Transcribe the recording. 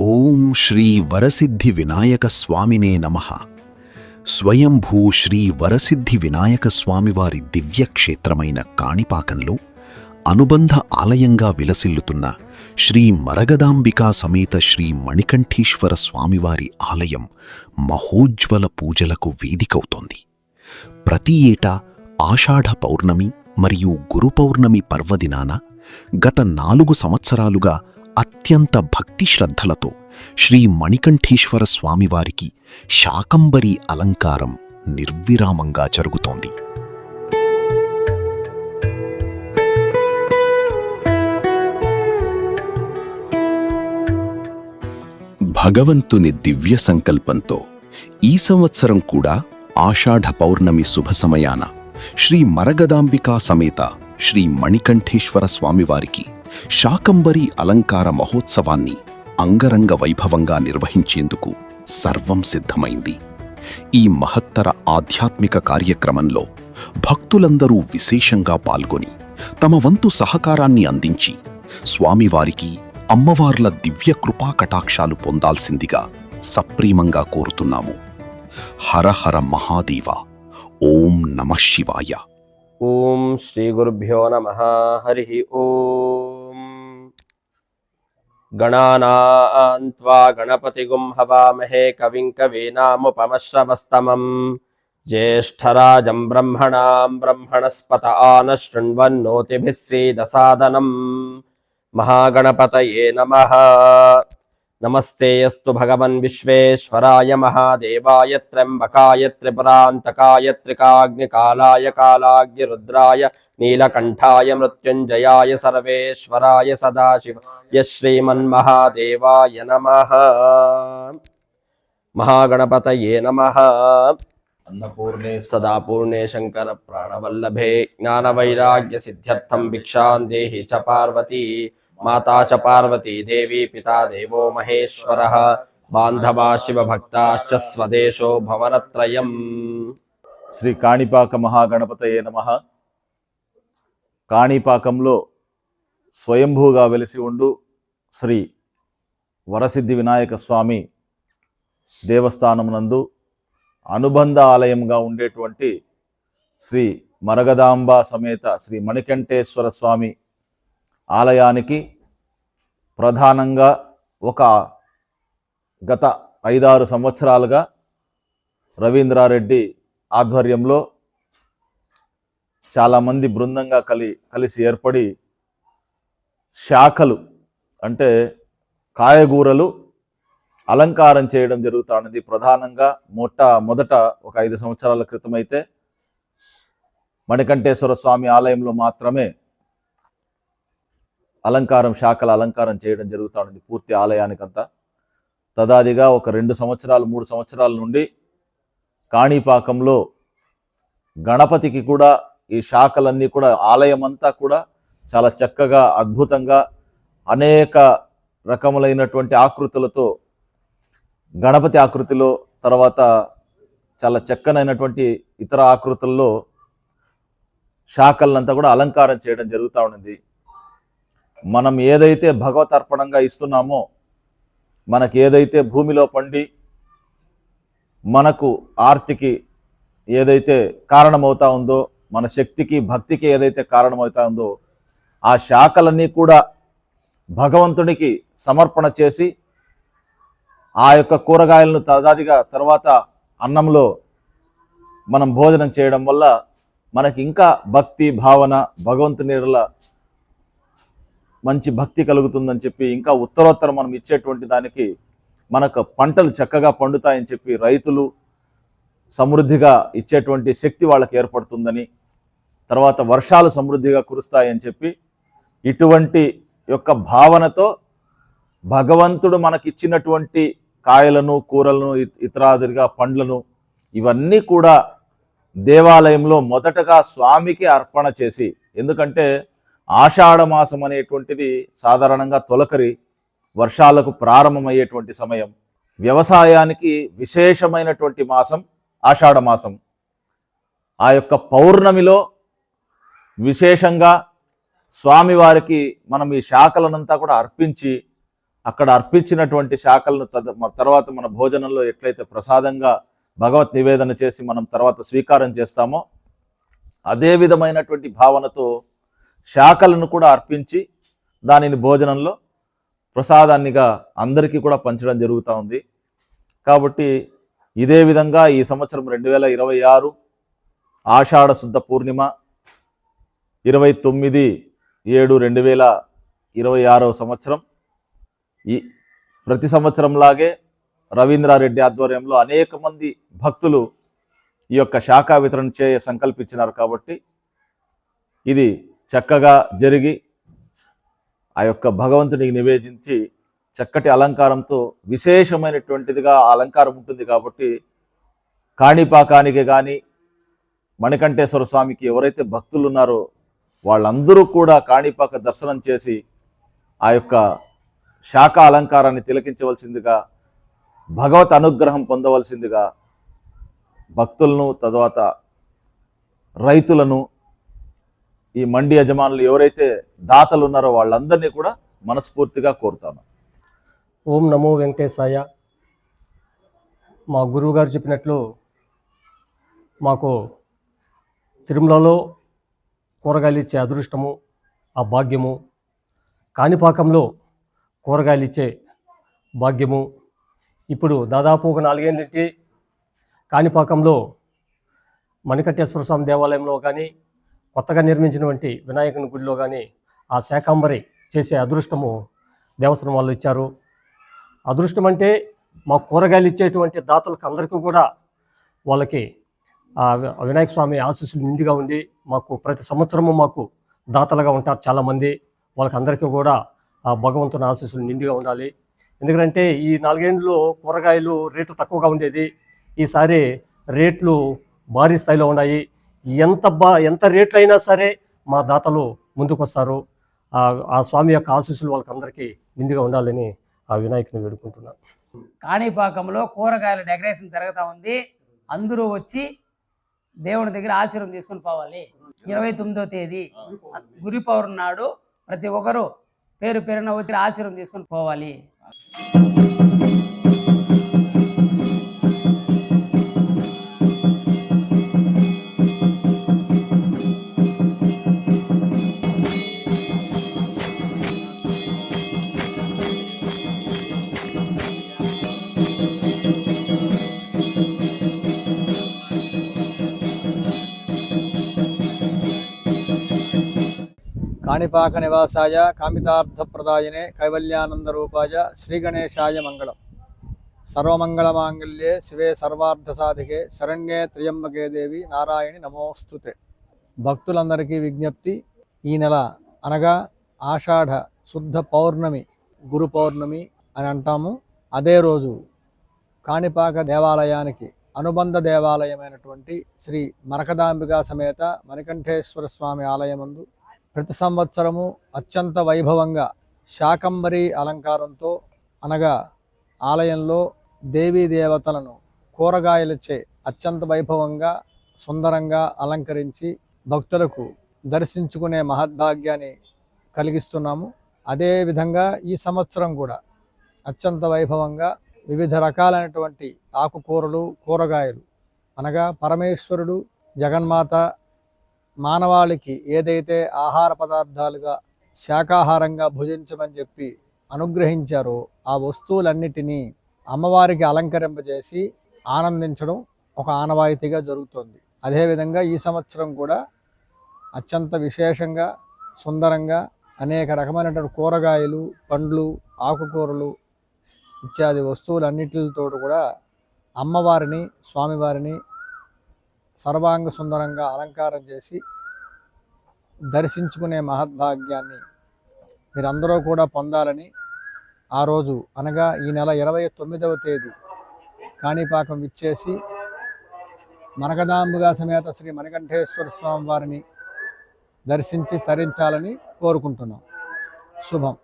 ఓం శ్రీ వరసిద్ధి వినాయక స్వామినే నమః. స్వయంభూ శ్రీ వరసిద్ధి వినాయక స్వామివారి దివ్యక్షేత్రమైన కాణిపాకంలో అనుబంధ ఆలయంగా విలసిల్లుతున్న శ్రీ మరగదాంబికా సమేత శ్రీ మణికంఠీశ్వర స్వామివారి ఆలయం మహోజ్వల పూజలకు వేదికవుతోంది. ప్రతి ఏటా ఆషాఢ పౌర్ణమి మరియు గురు పౌర్ణమి పర్వదినాన గత 4 సంవత్సరాలుగా అత్యంత భక్తి శ్రద్ధలతో శ్రీ మణికంఠీశ్వర స్వామివారికి శాకంబరీ అలంకారం నిర్విరామంగా జరుగుతోంది. భగవంతుని దివ్య సంకల్పంతో ఈ సంవత్సరం కూడా ఆషాఢ పౌర్ణమి శుభ సమయాన శ్రీ మరగదాంబికా సమేత శ్రీ మణికంఠేశ్వర స్వామివారికి శాకంబరీ అలంకార మహోత్సవాన్ని అంగరంగ వైభవంగా నిర్వహించేందుకు సర్వం సిద్ధమైంది. ఈ మహత్తర ఆధ్యాత్మిక కార్యక్రమంలో భక్తులందరూ విశేషంగా పాల్గొని తమ వంతు సహకారాన్ని అందించి స్వామివారికి అమ్మవార్ల దివ్య కృపా కటాక్షాలు పొందాల్సిందిగా సప్రీమంగా కోరుతున్నాము. హర హర మహాదేవ. ఓం నమః శివాయ. ఓం శ్రీ గురుభ్యో నమః. హరి ఓం. గణానాం త్వా గణపతిగుం హవామహే కవిం కవీనాముపమశ్రవస్తమం జ్యేష్ఠరాజం బ్రహ్మణాం బ్రహ్మణస్పత ఆనశృణ్వన్నోతిభిः सीदसादनम्. మహాగణపతయే నమః. నమస్తేయస్తు భగవన్ విశ్వేశ్వరాయ మహాదేవాయ త్ర్యంబకాయ త్రిపురాంతకాయ త్రికాగ్నికాలాయ కాలాగ్నిరుద్రాయ నీలకంఠాయ మృత్యుంజయాయ సర్వేశ్వరాయ సదాశివాయ శ్రీమన్మహాదేవాయ నమః. మహాగణపతయే నమః. అన్నపూర్ణే సదాపూర్ణే శంకర ప్రాణవల్లభే జ్ఞానవైరాగ్య సిద్ధ్యర్థం భిక్షాం దేహి చ పార్వతీ మాతా చ పార్వతీ దేవీ పితా దేవో మహేశ్వరః బాంధవా శివభక్తాశ్చ స్వదేశో భవనత్రయం. శ్రీ కాణిపాక మహాగణపతయే నమః. కాణిపాకంలో స్వయంభూగా వెలిసి ఉండు శ్రీ వరసిద్ధి వినాయక స్వామి దేవస్థానమునందు అనుబంధ ఆలయంగా ఉండేటువంటి శ్రీ మరగదాంబ సమేత శ్రీ మణికంఠేశ్వర స్వామి ఆలయానికి ప్రధానంగా ఒక గత 5-6 సంవత్సరాలుగా రవీంద్రారెడ్డి ఆధ్వర్యంలో చాలామంది బృందంగా కలిసి ఏర్పడి శాఖలు అంటే కాయగూరలు అలంకారం చేయడం జరుగుతున్నది. ప్రధానంగా మొదట ఒక 5 సంవత్సరాల క్రితమైతే మణికంఠేశ్వర స్వామి ఆలయంలో మాత్రమే శాఖల అలంకారం చేయడం జరుగుతున్నది పూర్తి ఆలయానికంతా. తదాదిగా ఒక 2 సంవత్సరాలు 3 సంవత్సరాల నుండి కాణిపాకంలో గణపతికి కూడా ఈ శాఖలన్నీ కూడా ఆలయం అంతా కూడా చాలా చక్కగా అద్భుతంగా అనేక రకములైనటువంటి ఆకృతులతో గణపతి ఆకృతిలో తర్వాత చాలా చక్కనైనటువంటి ఇతర ఆకృతుల్లో శాఖలంతా కూడా అలంకారం చేయడం జరుగుతూ ఉన్నది. మనం ఏదైతే భగవత్ అర్పణంగా ఇస్తున్నామో మనకి ఏదైతే భూమిలో పండి మనకు ఆర్తికి ఏదైతే కారణమవుతా ఉందో మన శక్తికి భక్తికి ఏదైతే కారణమవుతా ఉందో ఆ శాఖలన్నీ కూడా భగవంతునికి సమర్పణ చేసి ఆ యొక్క కూరగాయలను తదాదిగా తర్వాత అన్నంలో మనం భోజనం చేయడం వల్ల మనకి ఇంకా భక్తి భావన భగవంతుని మంచి భక్తి కలుగుతుందని చెప్పి ఇంకా ఉత్తరోత్తరం మనం ఇచ్చేటువంటి దానికి మనకు పంటలు చక్కగా పండుతాయని చెప్పి రైతులు సమృద్ధిగా ఇచ్చేటువంటి శక్తి వాళ్ళకి ఏర్పడుతుందని తర్వాత వర్షాలు సమృద్ధిగా కురుస్తాయని చెప్పి ఇటువంటి యొక్క భావనతో భగవంతుడు మనకిచ్చినటువంటి కాయలను కూరలను ఇతరాదిగా పండ్లను ఇవన్నీ కూడా దేవాలయంలో మొదటగా స్వామికి అర్పణ చేసి, ఎందుకంటే ఆషాఢ మాసం అనేటువంటిది సాధారణంగా తొలకరి వర్షాలకు ప్రారంభమయ్యేటువంటి సమయం, వ్యవసాయానికి విశేషమైనటువంటి మాసం ఆషాఢ మాసం. ఆ యొక్క పౌర్ణమిలో విశేషంగా స్వామివారికి మనం ఈ శాఖలనంతా కూడా అర్పించి అక్కడ అర్పించినటువంటి శాఖలను తర్వాత మన భోజనంలో ఎట్లయితే ప్రసాదంగా భగవత్ నివేదన చేసి మనం తర్వాత స్వీకారం చేస్తామో అదే విధమైనటువంటి భావనతో శాఖలను కూడా అర్పించి దానిని భోజనంలో ప్రసాదాన్నిగా అందరికీ కూడా పంచడం జరుగుతూ ఉంది. కాబట్టి ఇదే విధంగా ఈ సంవత్సరం 2026 ఆషాఢ శుద్ధ పూర్ణిమ 29/7/2026 సంవత్సరం ఈ ప్రతి సంవత్సరంలాగే రవీంద్రారెడ్డి ఆధ్వర్యంలో అనేక మంది భక్తులు ఈ యొక్క శాఖా వితరణ సంకల్పించినారు. కాబట్టి ఇది చక్కగా జరిగి ఆ యొక్క భగవంతునికి నివేదించి చక్కటి అలంకారంతో విశేషమైనటువంటిదిగా అలంకారం ఉంటుంది. కాబట్టి కాణిపాకానికి కానీ మణికంఠేశ్వర స్వామికి ఎవరైతే భక్తులు ఉన్నారో వాళ్ళందరూ కూడా కాణిపాక దర్శనం చేసి ఆ యొక్క శాఖ అలంకారాన్ని తిలకించవలసిందిగా, భగవత్ అనుగ్రహం పొందవలసిందిగా భక్తులను, తర్వాత రైతులను, ఈ మండి యజమానులు ఎవరైతే దాతలు ఉన్నారో వాళ్ళందరినీ కూడా మనస్ఫూర్తిగా కోరుతాను. ఓం నమో వెంకటేశాయ. మా గురువు గారు చెప్పినట్లు మాకు తిరుమలలో కూరగాయలు ఇచ్చే అదృష్టము, ఆ భాగ్యము, కాణిపాకంలో కూరగాయలు ఇచ్చే భాగ్యము ఇప్పుడు దాదాపు ఒక 4 ఏళ్ళకి కాణిపాకంలో మణికంఠేశ్వర స్వామి దేవాలయంలో కానీ, కొత్తగా నిర్మించినటువంటి వినాయకుని గుడిలో కానీ ఆ శాకాంబరి చేసే అదృష్టము దేవస్థానం వాళ్ళు ఇచ్చారు. అదృష్టం అంటే మా కూరగాయలు ఇచ్చేటువంటి దాతలకు అందరికీ కూడా వాళ్ళకి ఆ వినాయక స్వామి ఆశీస్సులు నిండుగా ఉండి మాకు ప్రతి సంవత్సరము మాకు దాతలుగా ఉంటారు చాలామంది. వాళ్ళకి అందరికీ కూడా ఆ భగవంతుని ఆశీస్సులు నిండుగా ఉండాలి. ఎందుకంటే ఈ 4 ఏళ్ళలో కూరగాయలు రేటు తక్కువగా ఉండేది. ఈసారి రేట్లు భారీ స్థాయిలో ఉన్నాయి. ఎంత రేట్లు అయినా సరే మా దాతలు ముందుకు వస్తారు. ఆ స్వామి యొక్క ఆశీస్సులు వాళ్ళకందరికీ నిండుగా ఉండాలని ఆ వినాయకుని వేడుకుంటున్నాను. కాణిపాకంలో కూరగాయల డెకరేషన్ జరుగుతూ ఉంది. అందరూ వచ్చి దేవుని దగ్గర ఆశీర్వాదం తీసుకుని పోవాలి. 29వ తేదీ గురు పౌర్ణమి నాడు ప్రతి ఒక్కరూ పేరు పేరున వచ్చి ఆశీర్వాదం తీసుకుని పోవాలి. కాణిపాక నివాసాయ కామితార్థప్రదాయనే కైవల్యానందరూపాయ శ్రీగణేశాయ మంగళం. సర్వమంగళమాంగళ్యే శివే సర్వార్థసాధికే శరణ్యే త్ర్యంబకే దేవి నారాయణి నమోస్తుతే. భక్తులందరికీ విజ్ఞప్తి, ఈ నెల అనగా ఆషాఢ శుద్ధ పౌర్ణమి, గురు పౌర్ణమి అని అంటాము. అదే రోజు కాణిపాక దేవాలయానికి అనుబంధ దేవాలయమైనటువంటి శ్రీ మరకదాంబికా సమేత మణికంఠేశ్వర స్వామి ఆలయమందు ప్రతి సంవత్సరము అత్యంత వైభవంగా శాకంబరి అలంకారంతో, అనగా ఆలయంలో దేవీ దేవతలను కూరగాయలచే అత్యంత వైభవంగా సుందరంగా అలంకరించి భక్తులకు దర్శించుకునే మహద్భాగ్యాన్ని కలిగిస్తున్నాము. అదేవిధంగా ఈ సంవత్సరం కూడా అత్యంత వైభవంగా వివిధ రకాలైనటువంటి ఆకుకూరలు, కూరగాయలు, అనగా పరమేశ్వరుడు జగన్మాత మానవాళికి ఏదైతే ఆహార పదార్థాలుగా శాకాహారంగా భుజించమని చెప్పి అనుగ్రహించారో ఆ వస్తువులన్నిటినీ అమ్మవారికి అలంకరింపజేసి ఆనందించడం ఒక ఆనవాయితీగా జరుగుతుంది. అదేవిధంగా ఈ సంవత్సరం కూడా అత్యంత విశేషంగా సుందరంగా అనేక రకమైనటువంటి కూరగాయలు, పండ్లు, ఆకుకూరలు ఇత్యాది వస్తువులన్నిటితో కూడా అమ్మవారిని, స్వామివారిని సర్వాంగ సుందరంగా అలంకారం చేసి దర్శించుకునే మహద్భాగ్యాన్ని మీరందరూ కూడా పొందాలని ఆ రోజు అనగా ఈ నెల 29వ తేదీ కాణిపాకం విచ్చేసి మరకదాంబికా సమేత శ్రీ మణికంఠేశ్వర స్వామి వారిని దర్శించి తరించాలని కోరుకుంటున్నాం. శుభం.